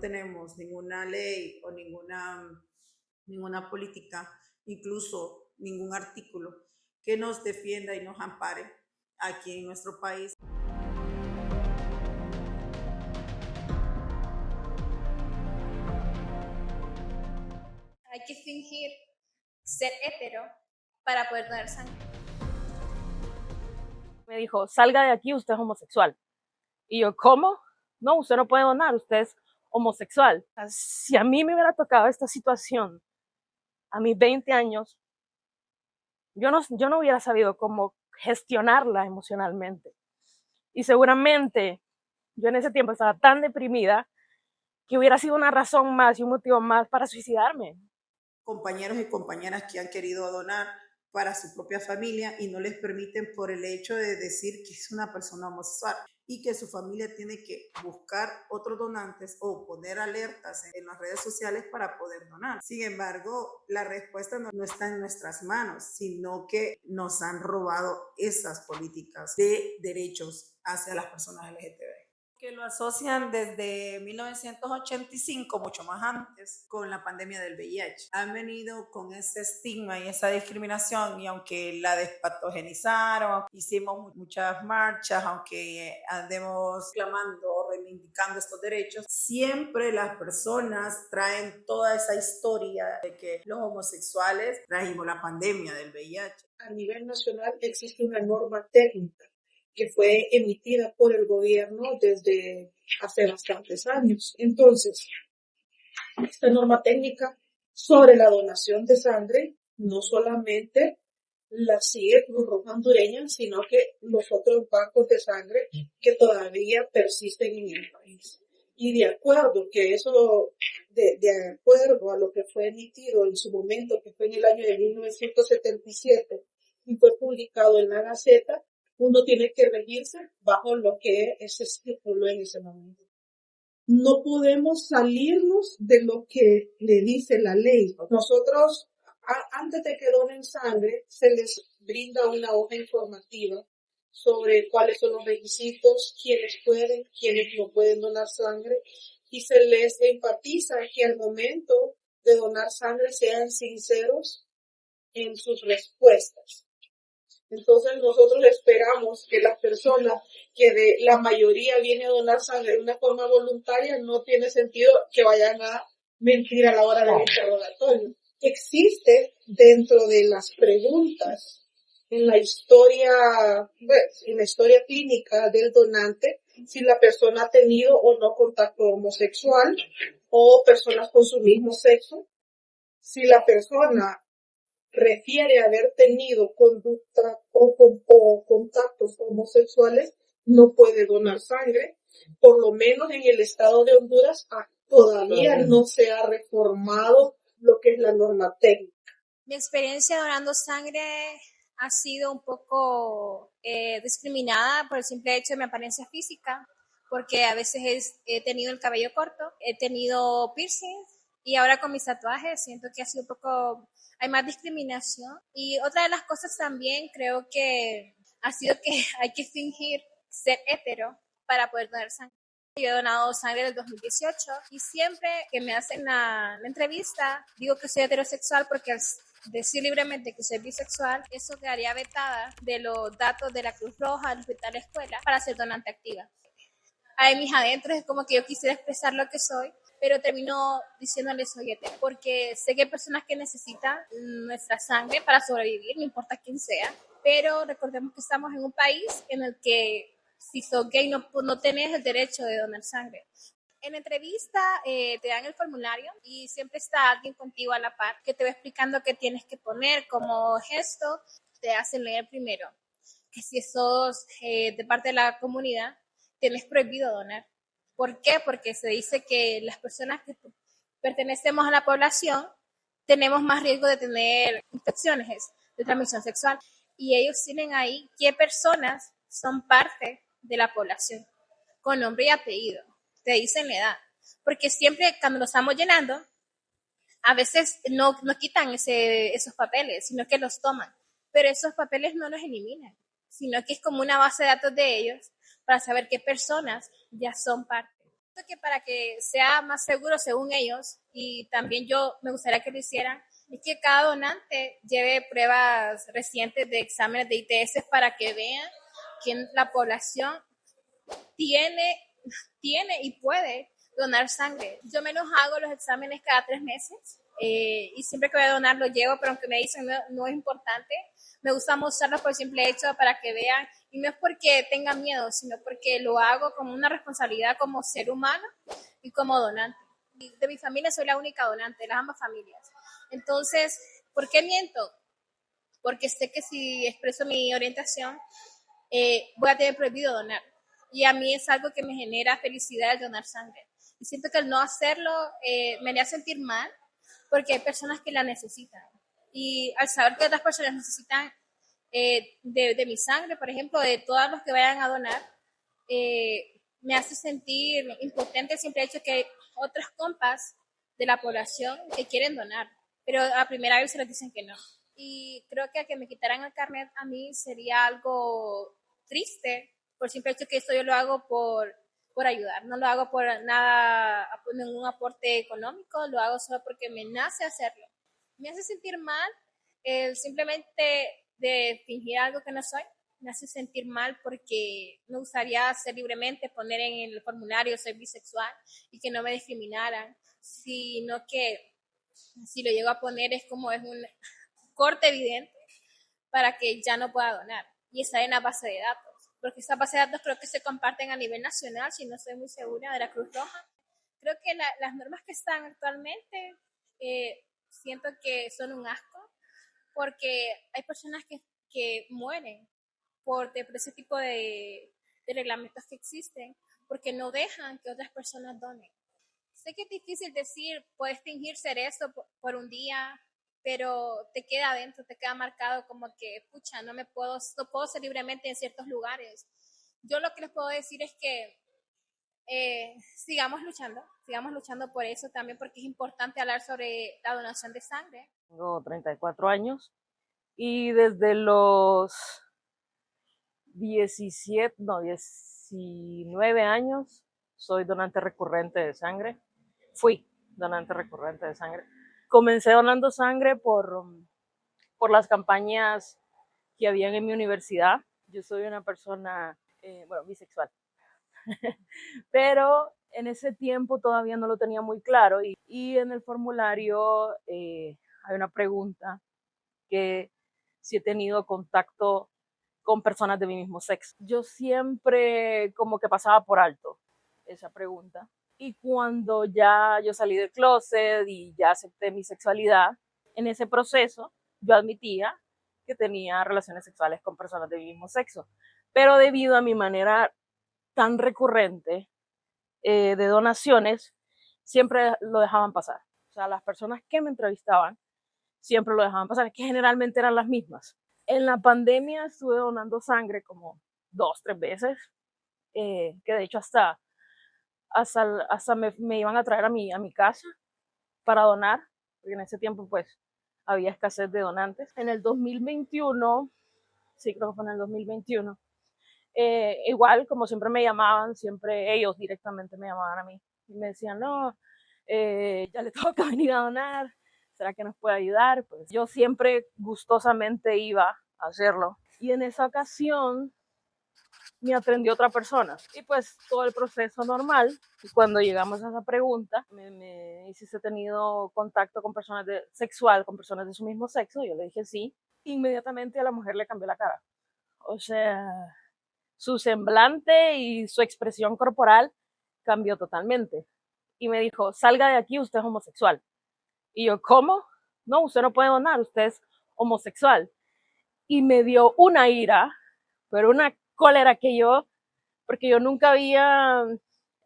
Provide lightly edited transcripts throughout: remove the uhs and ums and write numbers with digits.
tenemos ninguna ley o ninguna política, incluso ningún artículo que nos defienda y nos ampare aquí en nuestro país. Hay que fingir ser hetero para poder donar sangre. Me dijo, salga de aquí, usted es homosexual. Y yo, ¿cómo? No, usted no puede donar, usted es homosexual. Si a mí me hubiera tocado esta situación a mis 20 años, yo no hubiera sabido cómo gestionarla emocionalmente. Y seguramente yo en ese tiempo estaba tan deprimida que hubiera sido una razón más y un motivo más para suicidarme. Compañeros y compañeras que han querido donar para su propia familia y no les permiten por el hecho de decir que es una persona homosexual y que su familia tiene que buscar otros donantes o poner alertas en las redes sociales para poder donar. Sin embargo, la respuesta no está en nuestras manos, sino que nos han robado esas políticas de derechos hacia las personas LGTB. Que lo asocian desde 1985, mucho más antes, con la pandemia del VIH. Han venido con ese estigma y esa discriminación, y aunque la despatogenizaron, hicimos muchas marchas, aunque andemos clamando, reivindicando estos derechos, siempre las personas traen toda esa historia de que los homosexuales trajimos la pandemia del VIH. A nivel nacional existe una norma técnica que fue emitida por el gobierno desde hace bastantes años. Entonces, esta norma técnica sobre la donación de sangre no solamente la sigue Cruz Roja Hondureña, sino que los otros bancos de sangre que todavía persisten en el país. Y de acuerdo a lo que fue emitido en su momento, que fue en el año de 1977, y fue publicado en la Gaceta, uno tiene que regirse bajo lo que se estipuló en ese momento. No podemos salirnos de lo que le dice la ley. Nosotros, antes de que donen sangre, se les brinda una hoja informativa sobre cuáles son los requisitos, quiénes pueden, quiénes no pueden donar sangre, y se les enfatiza que al momento de donar sangre sean sinceros en sus respuestas. Entonces nosotros esperamos que las personas que de la mayoría viene a donar sangre de una forma voluntaria, no tiene sentido que vayan a mentir a la hora del interrogatorio. Existe dentro de las preguntas en la historia clínica del donante si la persona ha tenido o no contacto homosexual o personas con su mismo sexo, si la persona refiere a haber tenido conducta o contactos homosexuales, no puede donar sangre. Por lo menos en el estado de Honduras todavía no se ha reformado lo que es la norma técnica. Mi experiencia donando sangre ha sido un poco discriminada por el simple hecho de mi apariencia física, porque a veces he tenido el cabello corto, he tenido piercing, y ahora con mis tatuajes siento que ha sido un poco, hay más discriminación. Y otra de las cosas también creo que ha sido que hay que fingir ser hetero para poder donar sangre. Yo he donado sangre del 2018 y siempre que me hacen la entrevista digo que soy heterosexual, porque al decir libremente que soy bisexual, eso quedaría vetada de los datos de la Cruz Roja, del hospital, escuela, para ser donante activa. Hay mis adentros, es como que yo quisiera expresar lo que soy, pero termino diciéndole soy hetero, porque sé que hay personas que necesitan nuestra sangre para sobrevivir, no importa quién sea, pero recordemos que estamos en un país en el que si sos gay no tenés el derecho de donar sangre. En entrevista te dan el formulario y siempre está alguien contigo a la par que te va explicando qué tienes que poner como gesto. Te hacen leer primero que si sos de parte de la comunidad, tienes prohibido donar. ¿Por qué? Porque se dice que las personas que pertenecemos a la población tenemos más riesgo de tener infecciones de transmisión sexual. Y ellos tienen ahí qué personas son parte de la población, con nombre y apellido. Te dicen la edad. Porque siempre cuando lo estamos llenando, a veces no quitan esos papeles, sino que los toman. Pero esos papeles no los eliminan, sino que es como una base de datos de ellos para saber qué personas ya son parte. Creo que para que sea más seguro según ellos, y también yo me gustaría que lo hicieran, es que cada donante lleve pruebas recientes de exámenes de ITS para que vean que la población tiene, tiene y puede donar sangre. Yo menos hago los exámenes cada 3 meses y siempre que voy a donar lo llevo, pero aunque me dicen no es importante, me gusta mostrarlo por el simple hecho para que vean, y no es porque tenga miedo, sino porque lo hago como una responsabilidad como ser humano y como donante. Y de mi familia soy la única donante, de las ambas familias. Entonces, ¿por qué miento? Porque sé que si expreso mi orientación, voy a tener prohibido donar. Y a mí es algo que me genera felicidad el donar sangre. Y siento que el no hacerlo me haría sentir mal porque hay personas que la necesitan. Y al saber que otras personas necesitan de mi sangre, por ejemplo, de todos los que vayan a donar, me hace sentir impotente el simple hecho que hay otras compas de la población que quieren donar, pero a primera vez se les dicen que no. Y creo que a que me quitaran el carnet a mí sería algo triste, por simple hecho que esto yo lo hago por ayudar, no lo hago por nada, por ningún aporte económico, lo hago solo porque me nace hacerlo. Me hace sentir mal simplemente de fingir algo que no soy, me hace sentir mal porque me gustaría hacer libremente, poner en el formulario soy bisexual y que no me discriminaran, sino que si lo llego a poner es como es un corte evidente para que ya no pueda donar y está en la base de datos, porque esa base de datos creo que se comparten a nivel nacional, si no estoy muy segura, de la Cruz Roja. Creo que las normas que están actualmente siento que son un asco, porque hay personas que mueren por ese tipo de reglamentos que existen, porque no dejan que otras personas donen. Sé que es difícil decir, puedes fingir ser eso por un día, pero te queda adentro, te queda marcado como que, pucha, no puedo ser libremente en ciertos lugares. Yo lo que les puedo decir es que sigamos luchando por eso también, porque es importante hablar sobre la donación de sangre. Tengo 34 años y desde los 19 años soy donante recurrente de sangre. Fui donante recurrente de sangre. Comencé donando sangre por las campañas que habían en mi universidad. Yo soy una persona, bisexual, pero en ese tiempo todavía no lo tenía muy claro y en el formulario hay una pregunta que si he tenido contacto con personas de mi mismo sexo. Yo siempre como que pasaba por alto esa pregunta. Y cuando ya yo salí del closet y ya acepté mi sexualidad, en ese proceso yo admitía que tenía relaciones sexuales con personas de mi mismo sexo. Pero debido a mi manera tan recurrente de donaciones, siempre lo dejaban pasar. O sea, las personas que me entrevistaban siempre lo dejaban pasar, que generalmente eran las mismas. En la pandemia estuve donando sangre como 2, 3 veces, que de hecho hasta me iban a traer a mi casa para donar, porque en ese tiempo pues había escasez de donantes. En el 2021, sí creo que fue en el 2021, igual como siempre me llamaban, siempre ellos directamente me llamaban a mí y me decían, no, ya le toca venir a donar, ¿será que nos puede ayudar? Pues yo siempre gustosamente iba a hacerlo. Y en esa ocasión me atendió otra persona. Y pues todo el proceso normal. Y cuando llegamos a esa pregunta, me dice si he tenido contacto con personas sexual, con personas de su mismo sexo. Yo le dije sí. Inmediatamente a la mujer le cambió la cara. O sea, su semblante y su expresión corporal cambió totalmente. Y me dijo, salga de aquí, usted es homosexual. Y yo, ¿cómo? No, usted no puede donar, usted es homosexual. Y me dio una ira, pero una cólera porque yo nunca había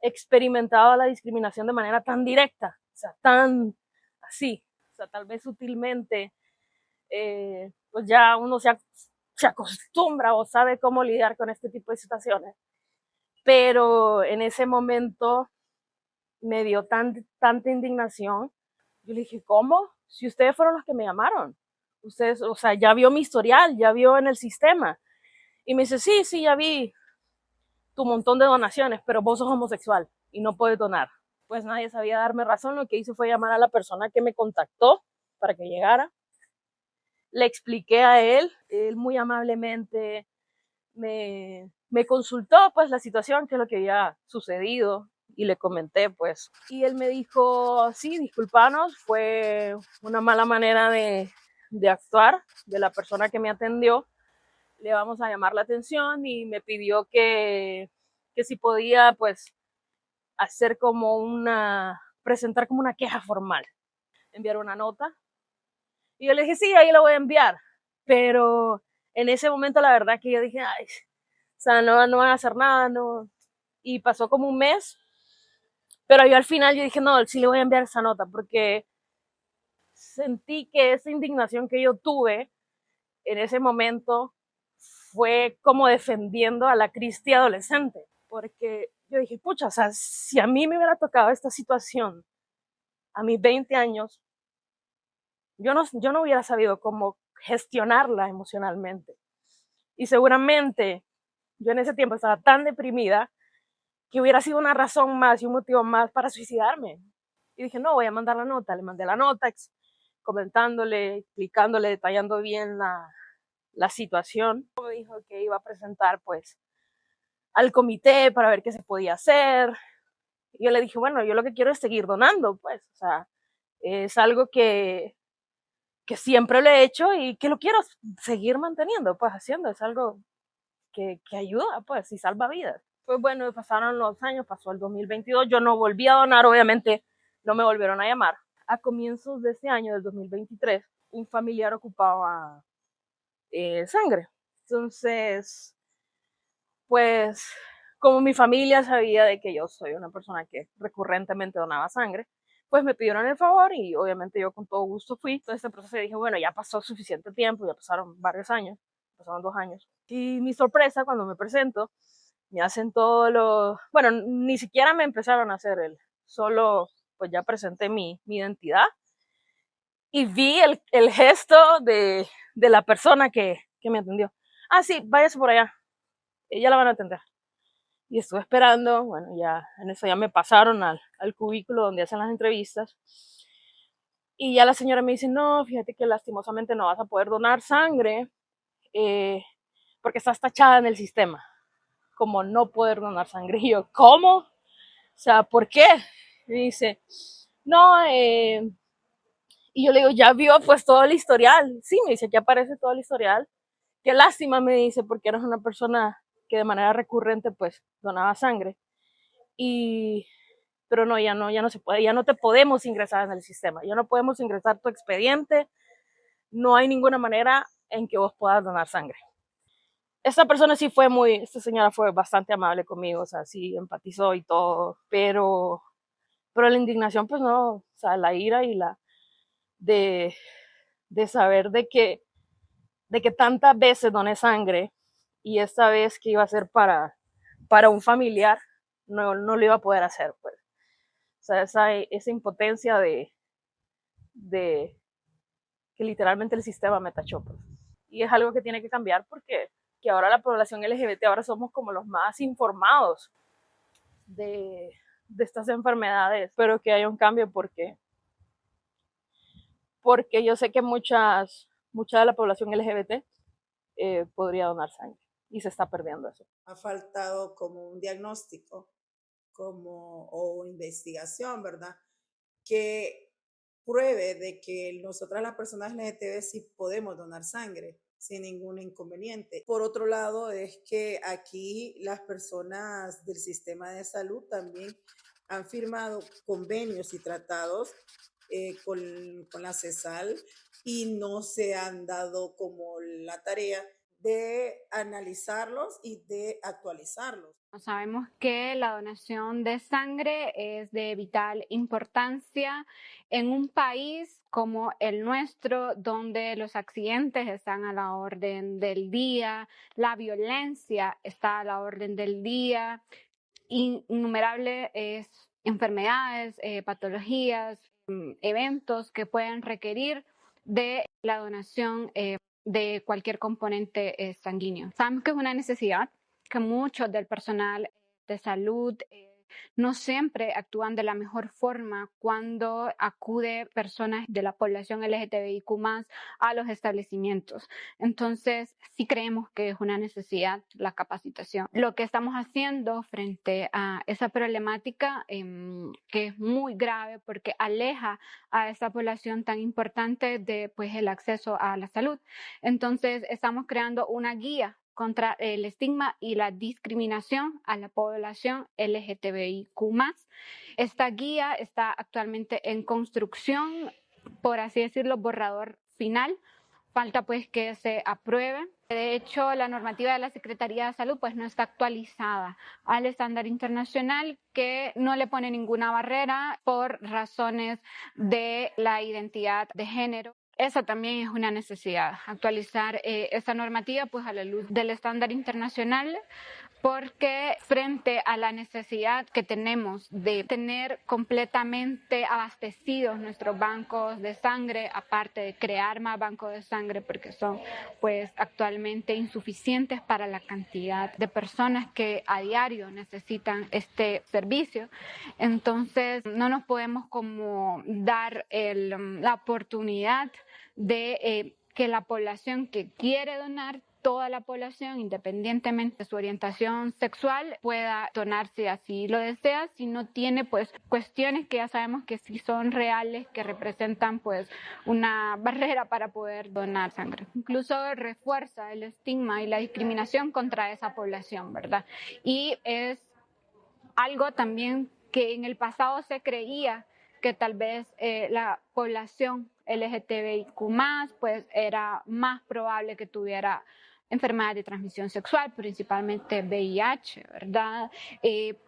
experimentado la discriminación de manera tan directa, o sea, tan así, o sea, tal vez sutilmente, pues ya uno se acostumbra o sabe cómo lidiar con este tipo de situaciones, pero en ese momento me dio tanta indignación. Yo le dije, ¿cómo? Si ustedes fueron los que me llamaron, ustedes, o sea, ya vio mi historial, ya vio en el sistema. Y me dice, sí, ya vi tu montón de donaciones, pero vos sos homosexual. y no puedes donar. Pues nadie sabía darme razón. Lo que hice fue llamar a la persona que me contactó para que llegara. Le expliqué a él muy amablemente me consultó pues la situación, qué es lo que había sucedido, y le comenté pues. Y él me dijo, sí, discúlpanos, fue una mala manera de actuar de la persona que me atendió, le vamos a llamar la atención, y me pidió que si podía pues hacer presentar como una queja formal, enviar una nota. Y yo le dije, sí, ahí lo voy a enviar. Pero en ese momento la verdad que yo dije, ay, o sea, no van a hacer nada, no. Y pasó como un mes, pero yo al final yo dije, no, sí le voy a enviar esa nota, porque sentí que esa indignación que yo tuve en ese momento fue como defendiendo a la Cristi adolescente, porque yo dije, pucha, o sea, si a mí me hubiera tocado esta situación a mis 20 años, yo no hubiera sabido cómo gestionarla emocionalmente. Y seguramente yo en ese tiempo estaba tan deprimida que hubiera sido una razón más y un motivo más para suicidarme. Y dije, no, voy a mandar la nota. Le mandé la nota comentándole, explicándole, detallando bien la situación. Me dijo que iba a presentar pues al comité para ver qué se podía hacer. Y yo le dije, bueno, yo lo que quiero es seguir donando, pues, o sea, es algo que siempre lo he hecho y que lo quiero seguir manteniendo, pues haciendo, es algo que ayuda, pues, y salva vidas. Pues bueno, pasaron los años, pasó el 2022, yo no volví a donar, obviamente no me volvieron a llamar. A comienzos de ese año, del 2023, un familiar ocupaba sangre. Entonces, pues, como mi familia sabía de que yo soy una persona que recurrentemente donaba sangre, pues me pidieron el favor y obviamente yo con todo gusto fui. Entonces este proceso dije, bueno, ya pasó suficiente tiempo, ya pasaron varios años, pasaron 2 años. Y mi sorpresa cuando me presento, me hacen todo lo... Bueno, ni siquiera me empezaron a hacer solo pues ya presenté mi identidad y vi el gesto de la persona que me atendió. Ah, sí, váyase por allá, ya la van a atender. Y estuve esperando, bueno, ya en eso ya me pasaron al cubículo donde hacen las entrevistas. Y ya la señora me dice, no, fíjate que lastimosamente no vas a poder donar sangre porque estás tachada en el sistema, como no poder donar sangre. Y yo, ¿cómo? O sea, ¿por qué? Me dice, no, y yo le digo, ya vio pues todo el historial. Sí, me dice, que aparece todo el historial. Qué lástima, me dice, porque eres una persona que de manera recurrente pues donaba sangre. Pero no, ya no se puede, ya no te podemos ingresar en el sistema, ya no podemos ingresar tu expediente, no hay ninguna manera en que vos puedas donar sangre. Esta señora fue bastante amable conmigo, o sea, sí empatizó y todo, pero la indignación, pues no, o sea, la ira y de saber de que tantas veces doné sangre y esta vez que iba a ser para un familiar, no lo iba a poder hacer, pues. O sea, esa impotencia de que literalmente el sistema me tachó, pues. Y es algo que tiene que cambiar porque que ahora la población LGBT, ahora somos como los más informados de estas enfermedades, pero que haya un cambio porque yo sé que mucha de la población LGBT podría donar sangre y se está perdiendo eso. Ha faltado como un diagnóstico o investigación, ¿verdad? Que pruebe de que nosotras las personas LGTB sí podemos donar sangre sin ningún inconveniente. Por otro lado, es que aquí las personas del sistema de salud también han firmado convenios y tratados con la CESAL y no se han dado como la tarea de analizarlos y de actualizarlos. Sabemos que la donación de sangre es de vital importancia en un país como el nuestro, donde los accidentes están a la orden del día, la violencia está a la orden del día, innumerables enfermedades, patologías, eventos que pueden requerir de la donación de cualquier componente sanguíneo. Sabemos que es una necesidad que muchos del personal de salud no siempre actúan de la mejor forma cuando acude personas de la población LGTBIQ+ a los establecimientos. Entonces, sí creemos que es una necesidad la capacitación. Lo que estamos haciendo frente a esa problemática, que es muy grave porque aleja a esa población tan importante de pues, el acceso a la salud. Entonces, estamos creando una guía contra el estigma y la discriminación a la población LGTBIQ+. Esta guía está actualmente en construcción, por así decirlo, borrador final. Falta pues que se apruebe. De hecho, la normativa de la Secretaría de Salud pues no está actualizada al estándar internacional, que no le pone ninguna barrera por razones de la identidad de género. Eso también es una necesidad, actualizar esa normativa pues a la luz del estándar internacional, porque frente a la necesidad que tenemos de tener completamente abastecidos nuestros bancos de sangre, aparte de crear más bancos de sangre porque son pues actualmente insuficientes para la cantidad de personas que a diario necesitan este servicio, entonces no nos podemos como dar la oportunidad de que la población que quiere donar, toda la población, independientemente de su orientación sexual, pueda donar si así lo desea, si no tiene pues cuestiones que ya sabemos que sí son reales, que representan pues una barrera para poder donar sangre. Incluso refuerza el estigma y la discriminación contra esa población, ¿verdad? Y es algo también que en el pasado se creía que tal vez la población LGTBIQ+, pues era más probable que tuviera enfermedades de transmisión sexual, principalmente VIH, ¿verdad?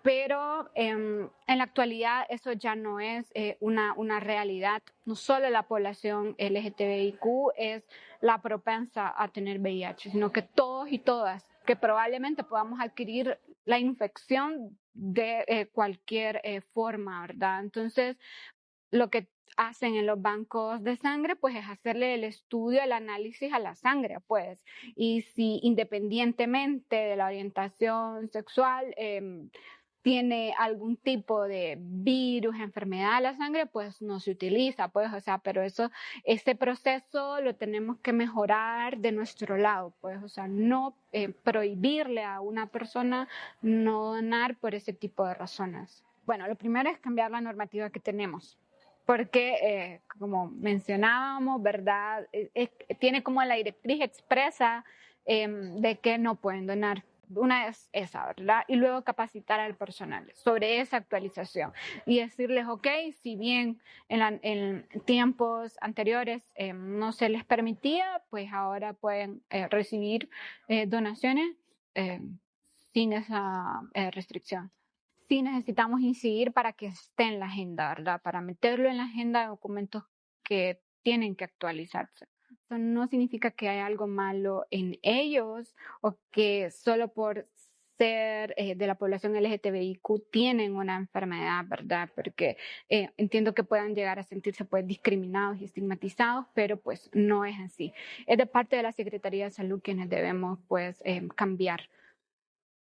Pero en la actualidad eso ya no es una realidad. No solo la población LGTBIQ es la propensa a tener VIH, sino que todos y todas que probablemente podamos adquirir la infección de cualquier forma, ¿verdad? Entonces, lo que hacen en los bancos de sangre, pues es hacerle el estudio, el análisis a la sangre, pues. Y si independientemente de la orientación sexual tiene algún tipo de virus, enfermedad de la sangre, pues no se utiliza, pues, o sea, pero ese proceso lo tenemos que mejorar de nuestro lado, pues, o sea, no prohibirle a una persona no donar por ese tipo de razones. Bueno, lo primero es cambiar la normativa que tenemos, porque como mencionábamos, ¿verdad? Tiene como la directriz expresa de que no pueden donar. Una es esa, ¿verdad? Y luego capacitar al personal sobre esa actualización y decirles, ok, si bien en tiempos anteriores no se les permitía, pues ahora pueden recibir donaciones sin esa restricción. Sí necesitamos incidir para que esté en la agenda, ¿verdad? Para meterlo en la agenda de documentos que tienen que actualizarse. Eso no significa que hay algo malo en ellos o que solo por ser de la población LGTBIQ tienen una enfermedad, ¿verdad? Porque entiendo que puedan llegar a sentirse pues discriminados y estigmatizados, pero pues no es así. Es de parte de la Secretaría de Salud quienes debemos pues cambiar.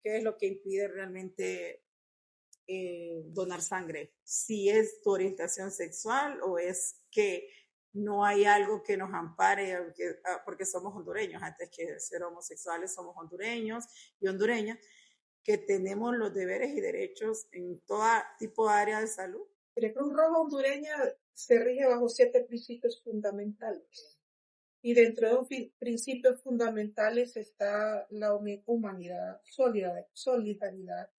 ¿Qué es lo que impide realmente donar sangre? Si es tu orientación sexual o es que no hay algo que nos ampare, porque somos hondureños, antes que ser homosexuales somos hondureños y hondureñas, que tenemos los deberes y derechos en todo tipo de área de salud. La Cruz Roja hondureña se rige bajo 7 principios fundamentales. Y dentro de los principios fundamentales está la humanidad, solidaridad.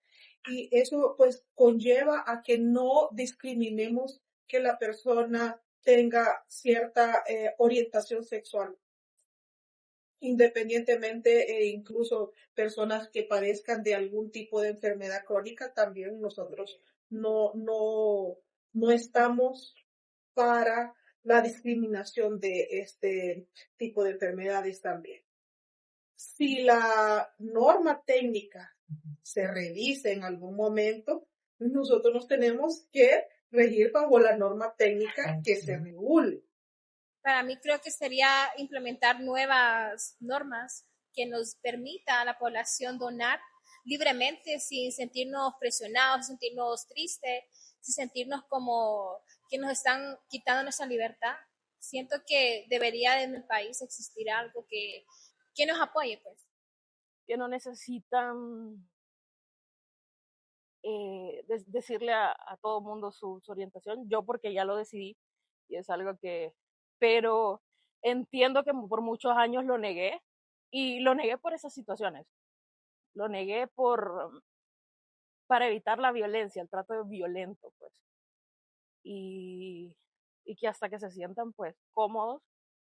Y eso pues conlleva a que no discriminemos que la persona tenga cierta orientación sexual, independientemente incluso personas que padezcan de algún tipo de enfermedad crónica, también nosotros no estamos para la discriminación de este tipo de enfermedades también. Si la norma técnica se revisa en algún momento, nosotros nos tenemos que regir bajo la norma técnica que se regule. Para mí creo que sería implementar nuevas normas que nos permita a la población donar libremente, sin sentirnos presionados, sin sentirnos tristes, sin sentirnos como que nos están quitando nuestra libertad. Siento que debería en el país existir algo que nos apoye, pues. Que no necesitan decirle a todo mundo su orientación. Yo porque ya lo decidí y es algo que, pero entiendo que por muchos años lo negué y lo negué por esas situaciones. Lo negué para evitar la violencia, el trato violento, pues. Y, y que hasta que se sientan, pues, cómodos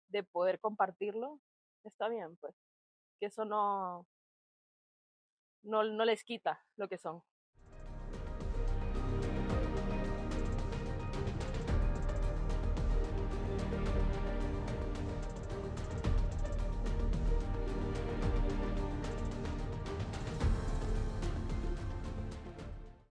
de poder compartirlo, está bien, pues. Que eso no les quita lo que son.